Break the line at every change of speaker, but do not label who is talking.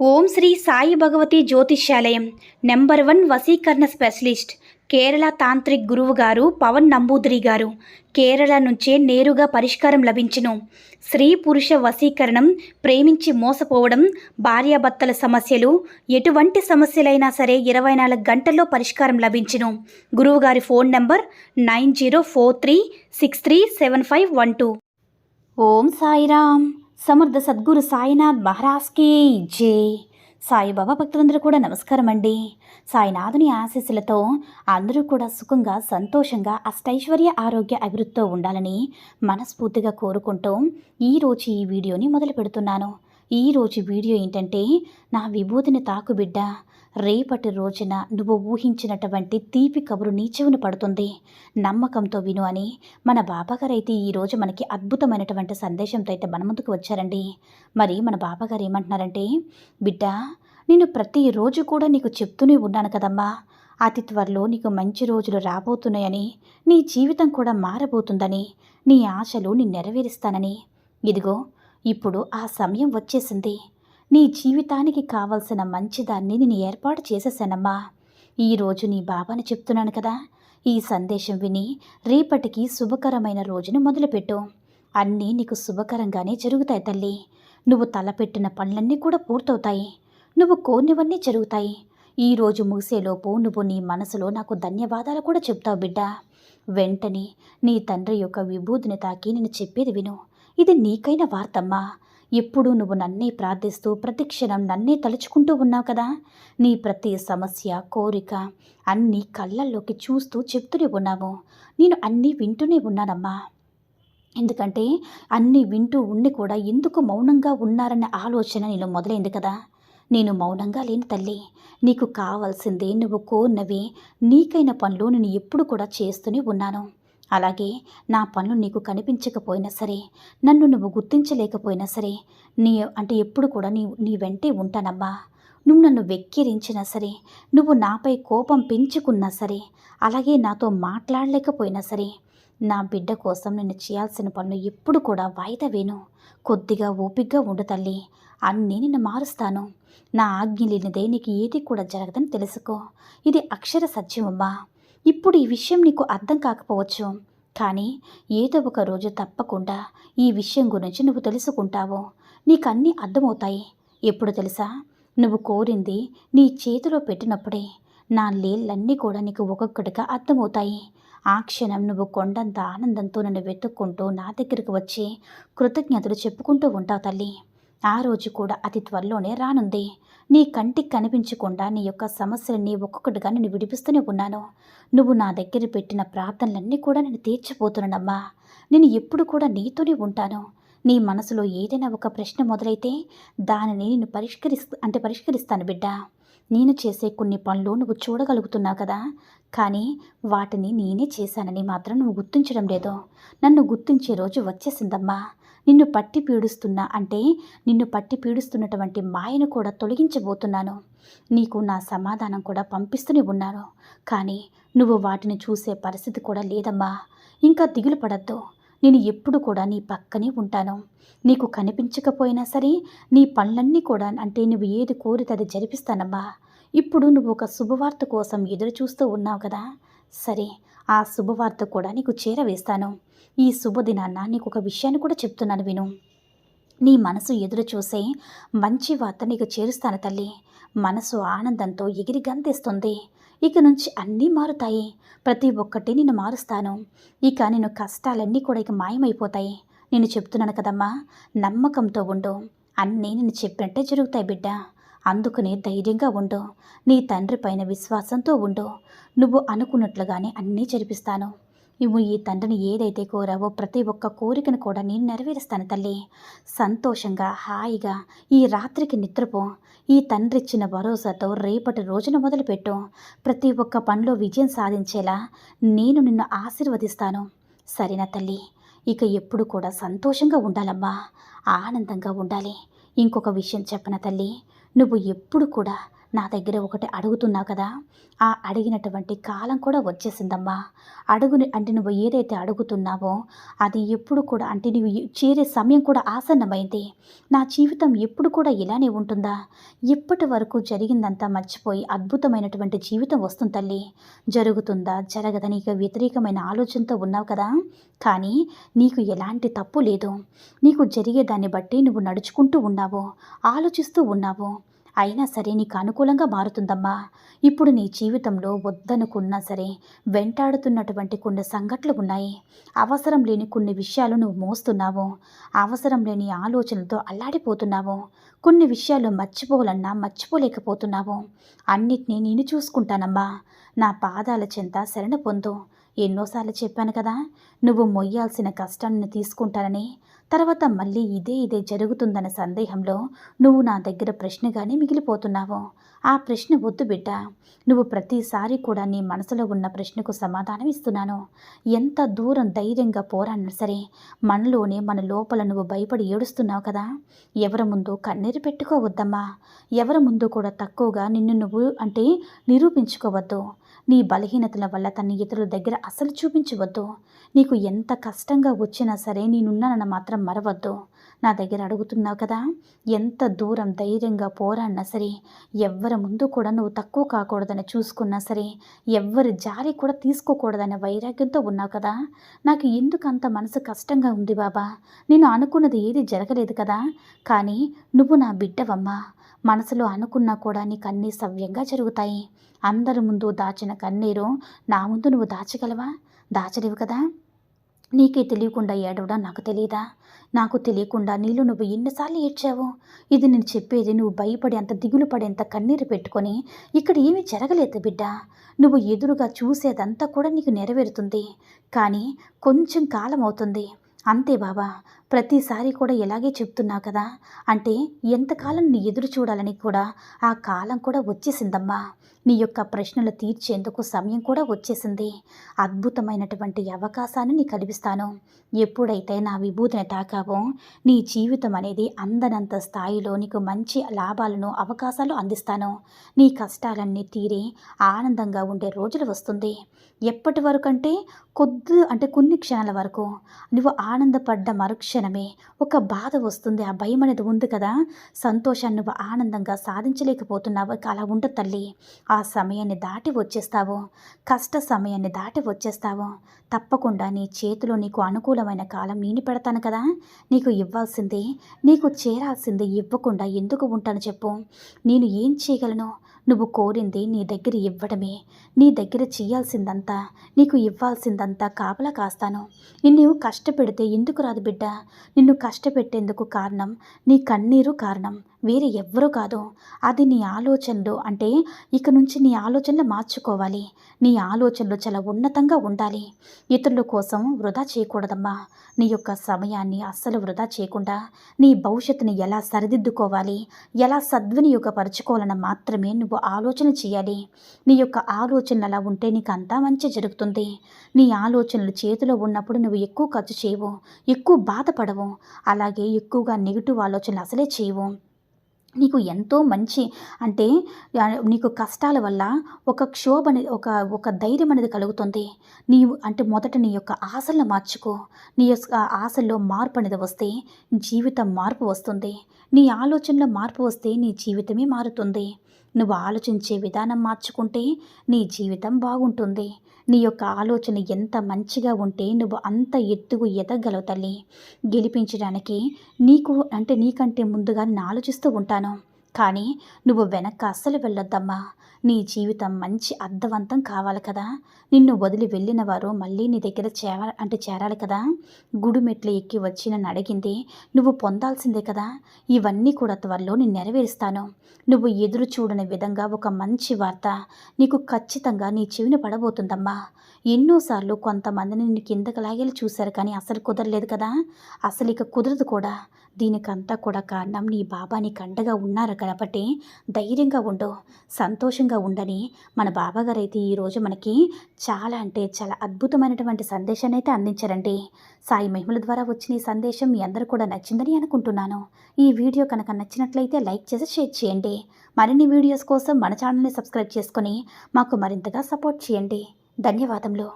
ఓం శ్రీ సాయి భగవతి జ్యోతిష్యాలయం నెంబర్ 1 వశీకరణ specialist Kerala tantric గురువు గారు పవన్ నంబూదిరి గారు. కేరళ నుంచే నేరుగా పరిష్కారం లభించును. స్త్రీ పురుష వశీకరణం, ప్రేమించి మోసపోవడం, భార్యాభర్తల సమస్యలు, ఎటువంటి సమస్యలైనా సరే 24 గంటల్లో పరిష్కారం లభించును. గురువుగారి ఫోన్ నంబర్ 9043637512. ఓం సాయిరామ్. సమర్థ సద్గురు సాయినాథ్ మహారాజ్కి జై. సాయిబాబా భక్తులందరూ కూడా నమస్కారం అండి. సాయినాథుని ఆశీస్సులతో అందరూ కూడా సుఖంగా, సంతోషంగా, అష్టైశ్వర్య, ఆరోగ్య అభివృద్ధితో ఉండాలని మనస్ఫూర్తిగా కోరుకుంటూ ఈరోజు ఈ వీడియోని మొదలు పెడుతున్నాను. ఈరోజు వీడియో ఏంటంటే, నా విభూతిని తాకు బిడ్డ, రేపటి రోజున నువ్వు ఊహించినటువంటి తీపి కబురు నీ చెవున పడుతుంది, నమ్మకంతో విను అని మన బాబాగారు అయితే ఈరోజు మనకి అద్భుతమైనటువంటి సందేశంతో అయితే మన ముందుకు వచ్చారండి. మరి మన బాబాగారు ఏమంటున్నారంటే, బిడ్డ, నేను ప్రతిరోజు కూడా నీకు చెప్తూనే ఉన్నాను కదమ్మా, అతి త్వరలో నీకు మంచి రోజులు రాబోతున్నాయని, నీ జీవితం కూడా మారబోతుందని, నీ ఆశలు నేను నెరవేరుస్తానని. ఇదిగో ఇప్పుడు ఆ సమయం వచ్చేసింది. నీ జీవితానికి కావలసిన మంచిదాన్ని నేను ఏర్పాటు చేసేసానమ్మా. ఈరోజు నీ బాబాని చెప్తున్నాను కదా, ఈ సందేశం విని రేపటికి శుభకరమైన రోజును మొదలుపెట్టు. అన్నీ నీకు శుభకరంగానే జరుగుతాయి తల్లి. నువ్వు తలపెట్టిన పనులన్నీ కూడా పూర్తవుతాయి. నువ్వు కోరినవన్నీ జరుగుతాయి. ఈరోజు ముగిసేలోపు నువ్వు నీ మనసులో నాకు ధన్యవాదాలు కూడా చెప్తావు బిడ్డ. వెంటనే నీ తండ్రి యొక్క విభూతిని తాకి నేను చెప్పేది విను. ఇది నీకైన వార్తమ్మా. ఎప్పుడూ నువ్వు నన్నే ప్రార్థిస్తూ ప్రతిక్షణం నన్నే తలుచుకుంటూ ఉన్నావు కదా. నీ ప్రతి సమస్య, కోరిక అన్నీ కళ్ళల్లోకి చూస్తూ చెప్తూనే ఉన్నావు. నేను అన్నీ వింటూనే ఉన్నానమ్మా. ఎందుకంటే అన్నీ వింటూ ఉండి కూడా ఎందుకు మౌనంగా ఉన్నారన్న ఆలోచన నేను మొదలైంది కదా. నేను మౌనంగా లేని తల్లి. నీకు కావాల్సిందే, నువ్వు కోరినవి, నీకైన పనులు నేను ఎప్పుడు కూడా చేస్తూనే ఉన్నాను. అలాగే నా పనులు నీకు కనిపించకపోయినా సరే, నన్ను నువ్వు గుర్తించలేకపోయినా సరే, ఎప్పుడు కూడా నీ వెంటే ఉంటానమ్మా. నువ్వు నన్ను వెక్కిరించినా సరే, నువ్వు నాపై కోపం పెంచుకున్నా సరే, అలాగే నాతో మాట్లాడలేకపోయినా సరే, నా బిడ్డ కోసం నేను చేయాల్సిన పనులు ఎప్పుడు కూడా వాయిదా వేను. కొద్దిగా ఓపికగా ఉండు తల్లి. అన్నీ నిన్ను మారుస్తాను. నా ఆజ్ఞ లేనిదే నీకు ఏది కూడా జరగదని తెలుసుకో. ఇది అక్షర సత్యమమ్మా. ఇప్పుడు ఈ విషయం నీకు అర్థం కాకపోవచ్చు, కానీ ఏదో ఒక రోజు తప్పకుండా ఈ విషయం గురించి నువ్వు తెలుసుకుంటావు. నీకు అన్నీ అర్థమవుతాయి. ఎప్పుడు తెలుసా? నువ్వు కోరింది నీ చేతిలో పెట్టినప్పుడే. నా లేళ్ళన్నీ కూడా నీకు ఒక్కొక్కటిగా అర్థమవుతాయి. ఆ క్షణం నువ్వు కొండంత ఆనందంతో నన్ను వెతుక్కుంటూ నా దగ్గరకు వచ్చి కృతజ్ఞతలు చెప్పుకుంటూ ఉంటావు తల్లి. ఆ రోజు కూడా అతి త్వరలోనే రానుంది. నీ కంటికి కనిపించకుండా నీ యొక్క సమస్యలన్నీ ఒక్కొక్కటిగా నేను విడిపిస్తూనే ఉన్నాను. నువ్వు నా దగ్గర పెట్టిన ప్రార్థనలన్నీ కూడా నేను తీర్చిపోతున్నానమ్మా. నేను ఎప్పుడు కూడా నీతోనే ఉంటాను. నీ మనసులో ఏదైనా ఒక ప్రశ్న మొదలైతే దానిని నేను పరిష్కరిస్తాను బిడ్డ. నేను చేసే కొన్ని పనులు నువ్వు చూడగలుగుతున్నావు కదా, కానీ వాటిని నేనే చేశానని మాత్రం నువ్వు గుర్తించడం లేదు. నన్ను గుర్తించే రోజు వచ్చేసిందమ్మా. నిన్ను పట్టి పీడిస్తున్నటువంటి మాయను కూడా తొలగించబోతున్నాను. నీకు నా సమాధానం కూడా పంపిస్తూనే ఉన్నాను, కానీ నువ్వు వాటిని చూసే పరిస్థితి కూడా లేదమ్మా. ఇంకా దిగులు పడద్దు. నేను ఎప్పుడు కూడా నీ పక్కనే ఉంటాను. నీకు కనిపించకపోయినా సరే, నీ పనులన్నీ కూడా నువ్వు ఏది కోరితే అది జరిపిస్తానమ్మా. ఇప్పుడు నువ్వు ఒక శుభవార్త కోసం ఎదురు చూస్తూ ఉన్నావు కదా, సరే, ఆ శుభవార్త కూడా నీకు చేరవేస్తాను. ఈ శుభదినాన్న నీకు ఒక విషయాన్ని కూడా చెప్తున్నాను విను. నీ మనసు ఎదురు చూసే మంచి వార్త నీకు చేరుస్తాను తల్లి. మనసు ఆనందంతో ఎగిరి గంతేస్తుంది. ఇక నుంచి అన్నీ మారుతాయి. ప్రతి ఒక్కటి నిన్ను మారుస్తాను. ఇక నేను కష్టాలన్నీ కూడా ఇక మాయమైపోతాయి. నేను చెప్తున్నాను కదమ్మా, నమ్మకంతో ఉండు. అన్నీ నేను చెప్పినట్టే జరుగుతాయి బిడ్డ. అందుకనే ధైర్యంగా ఉండు. నీ తండ్రి పైన విశ్వాసంతో ఉండు. నువ్వు అనుకున్నట్లుగానే అన్నీ జరిపిస్తాను. నువ్వు ఈ తండ్రిని ఏదైతే కోరావో ప్రతి ఒక్క కోరికను కూడా నేను నెరవేరుస్తాను తల్లి. సంతోషంగా, హాయిగా ఈ రాత్రికి నిద్రపో. ఈ తండ్రి ఇచ్చిన భరోసాతో రేపటి రోజున మొదలుపెట్టు. ప్రతి ఒక్క పనిలో విజయం సాధించేలా నేను నిన్ను ఆశీర్వదిస్తాను. సరేనా తల్లి? ఇక ఎప్పుడు కూడా సంతోషంగా ఉండాలమ్మా, ఆనందంగా ఉండాలి. ఇంకొక విషయం చెప్పన తల్లి, నువ్వు ఎప్పుడు కూడా నా దగ్గర ఒకటి అడుగుతున్నావు కదా, ఆ అడిగినటువంటి కాలం కూడా వచ్చేసిందమ్మా. అంటే నువ్వు ఏదైతే అడుగుతున్నావో అది ఎప్పుడు కూడా అంటే నువ్వు చేరే సమయం కూడా ఆసన్నమైంది. నా జీవితం ఎప్పుడు కూడా ఇలానే ఉంటుందా? ఇప్పటి వరకు జరిగిందంతా మర్చిపోయి అద్భుతమైనటువంటి జీవితం వస్తుంది తల్లి. జరుగుతుందా జరగదా నీకు వ్యతిరేకమైన ఆలోచనతో ఉన్నావు కదా, కానీ నీకు ఎలాంటి తప్పు లేదు. నీకు జరిగేదాన్ని బట్టి నువ్వు నడుచుకుంటూ ఉన్నావు, ఆలోచిస్తూ ఉన్నావు. అయినా సరే నీకు అనుకూలంగా మారుతుందమ్మా. ఇప్పుడు నీ జీవితంలో వద్దనుకున్నా సరే వెంటాడుతున్నటువంటి కొన్ని సంఘటనలు ఉన్నాయి. అవసరం లేని కొన్ని విషయాలు నువ్వు మోస్తున్నావు. అవసరం లేని ఆలోచనలతో అల్లాడిపోతున్నావు. కొన్ని విషయాలు మర్చిపోవాలన్నా మర్చిపోలేకపోతున్నావు. అన్నిటినీ నేను చూసుకుంటానమ్మా. నా పాదాల చెంత శరణ పొందు. ఎన్నోసార్లు చెప్పాను కదా, నువ్వు మొయ్యాల్సిన కష్టాన్ని తీసుకుంటానని. తర్వాత మళ్ళీ ఇదే జరుగుతుందన్న సందేహంలో నువ్వు నా దగ్గర ప్రశ్నగానే మిగిలిపోతున్నావు. ఆ ప్రశ్న వద్దు బిడ్డ. నువ్వు ప్రతిసారి కూడా నీ మనసులో ఉన్న ప్రశ్నకు సమాధానం ఇస్తున్నాను. ఎంత దూరం ధైర్యంగా పోరాడినా సరే మనలోనే మన లోపల నువ్వు భయపడి ఏడుస్తున్నావు కదా. ఎవరి ముందు కన్నీరు పెట్టుకోవద్దమ్మా. ఎవరి ముందు కూడా తక్కువగా నిన్ను నువ్వు నిరూపించుకోవద్దు. నీ బలహీనతల వల్ల తన ఇతరుల దగ్గర అసలు చూపించవద్దు. నీకు ఎంత కష్టంగా వచ్చినా సరే నేనున్నానన్న మాత్రం మరవద్దు. నా దగ్గర అడుగుతున్నావు కదా, ఎంత దూరం ధైర్యంగా పోరాడినా సరే ఎవ్వరి ముందు కూడా నువ్వు తక్కువ కాకూడదని చూసుకున్నా సరే ఎవ్వరి జారి కూడా తీసుకోకూడదనే వైరాగ్యంతో ఉన్నావు కదా. నాకు ఎందుకు అంత మనసు కష్టంగా ఉంది బాబా. నేను అనుకున్నది ఏది జరగలేదు కదా, కానీ నువ్వు నా బిడ్డవమ్మా. మనసులో అనుకున్నా కూడా నీకు అన్నీ సవ్యంగా జరుగుతాయి. అందరి ముందు దాచిన కన్నీరు నా ముందు నువ్వు దాచగలవా? దాచలేవు కదా. నీకే తెలియకుండా ఏడవడం నాకు తెలియదా? నాకు తెలియకుండా నీళ్ళు నువ్వు ఎన్నిసార్లు ఏడ్చావు? ఇది నేను చెప్పేది నువ్వు భయపడి అంత దిగులు పడేంత కన్నీరు పెట్టుకొని ఇక్కడ ఏమీ జరగలేదు బిడ్డ. నువ్వు ఎదురుగా చూసేదంతా కూడా నీకు నెరవేరుతుంది, కానీ కొంచెం కాలం అవుతుంది అంతే బాబా. ప్రతిసారి కూడా ఇలాగే చెప్తున్నావు కదా, అంటే ఎంతకాలం నీ ఎదురు చూడాలని కూడా ఆ కాలం కూడా వచ్చేసిందమ్మా. నీ యొక్క ప్రశ్నలు తీర్చేందుకు సమయం కూడా వచ్చేసింది. అద్భుతమైనటువంటి అవకాశాన్ని నీకు కల్పిస్తాను. ఎప్పుడైతే నా విభూతిని తాకావో నీ జీవితం అనేది అందనంత స్థాయిలో నీకు మంచి లాభాలను అవకాశాలు అందిస్తాను. నీ కష్టాలన్నీ తీరి ఆనందంగా ఉండే రోజులు వస్తుంది. ఎప్పటి వరకు కొన్ని క్షణాల వరకు నువ్వు ఆనందపడ్డ మరుక్షణమే ఒక బాధ వస్తుంది. ఆ భయం అనేది ఉంది కదా, సంతోషాన్ని నువ్వు ఆనందంగా సాధించలేకపోతున్నావు. అలా ఉండదు తల్లి. ఆ సమయాన్ని దాటి వచ్చేస్తావు, కష్ట సమయాన్ని దాటి వచ్చేస్తావు. తప్పకుండా నీ చేతిలో నీకు అనుకూలమైన కాలం నేను పెడతాను కదా. నీకు ఇవ్వాల్సింది, నీకు చేరాల్సింది ఇవ్వకుండా ఎందుకు ఉంటాను చెప్పు. నేను ఏం చేయగలను? నువ్వు కోరింది నీ దగ్గర ఇవ్వడమే. నీ దగ్గర చేయాల్సిందంతా, నీకు ఇవ్వాల్సిందంతా కాపలా కాస్తాను. నిన్ను కష్టపెడితే ఎందుకు రాదు బిడ్డ? నిన్ను కష్టపెట్టేందుకు కారణం నీ కన్నీరు కారణం, వేరే ఎవ్వరూ కాదు. అది నీ ఆలోచనలు. ఇక నుంచి నీ ఆలోచనలు మార్చుకోవాలి. నీ ఆలోచనలు చాలా ఉన్నతంగా ఉండాలి. ఇతరుల కోసం వృధా చేయకూడదమ్మా. నీ యొక్క సమయాన్ని అస్సలు వృధా చేయకుండా నీ భవిష్యత్తుని ఎలా సరిదిద్దుకోవాలి, ఎలా సద్వినియోగపరచుకోవాలని మాత్రమే నువ్వు ఆలోచన చేయాలి. నీ యొక్క ఆలోచనలు అలా ఉంటే నీకు అంతా మంచి జరుగుతుంది. నీ ఆలోచనలు చేతిలో ఉన్నప్పుడు నువ్వు ఎక్కువ ఖర్చు చేయవు, ఎక్కువ బాధపడవు, అలాగే ఎక్కువగా నెగిటివ్ ఆలోచనలు అసలే చేయవు. నీకు ఎంతో మంచి నీకు కష్టాల వల్ల ఒక క్షోభ అనేది ఒక ధైర్యం అనేది కలుగుతుంది. మొదట నీ యొక్క ఆశలను మార్చుకో. నీ యొక్క ఆశల్లో మార్పు అనేది వస్తే జీవితం మార్పు వస్తుంది. నీ ఆలోచనలో మార్పు వస్తే నీ జీవితమే మారుతుంది. నువ్వు ఆలోచించే విధానం మార్చుకుంటే నీ జీవితం బాగుంటుంది. నీ యొక్క ఆలోచన ఎంత మంచిగా ఉంటే నువ్వు అంత ఎత్తుకు ఎదగలవు తల్లి. గెలిపించడానికి నీకంటే ముందుగా నేను ఆలోచిస్తూ ఉంటాను, కానీ నువ్వు వెనక్కి అస్సలు వెళ్ళొద్దమ్మా. నీ జీవితం మంచి అర్థవంతం కావాలి కదా. నిన్ను వదిలి వెళ్ళిన వారు మళ్ళీ నీ దగ్గర చేరాలి కదా. గుడి మెట్లు ఎక్కి వచ్చి నన్ను అడిగింది నువ్వు పొందాల్సిందే కదా. ఇవన్నీ కూడా త్వరలో నేను నెరవేరుస్తాను. నువ్వు ఎదురు చూడని విధంగా ఒక మంచి వార్త నీకు ఖచ్చితంగా నీ చెవిన పడబోతుందమ్మా. ఎన్నోసార్లు కొంతమందిని నిన్ను కిందకి లాగేలా చూశారు, కానీ అసలు కుదరలేదు కదా. అసలు ఇక కుదరదు కూడా. దీనికంతా కూడా కారణం నీ బాబా నీకు అండగా ఉన్నారు కాబట్టి ధైర్యంగా ఉండు, సంతోషంగా ఉండని మన బాబాగారు అయితే ఈరోజు మనకి చాలా చాలా అద్భుతమైనటువంటి సందేశాన్ని అయితే అందించారండి. సాయి మహిమల ద్వారా వచ్చిన ఈ సందేశం మీ అందరూ కూడా నచ్చిందని అనుకుంటున్నాను. ఈ వీడియో కనుక నచ్చినట్లయితే లైక్ చేసి షేర్ చేయండి. మరిన్ని వీడియోస్ కోసం మన ఛానల్ని సబ్స్క్రైబ్ చేసుకొని మాకు మరింతగా సపోర్ట్ చేయండి. ధన్యవాదములు.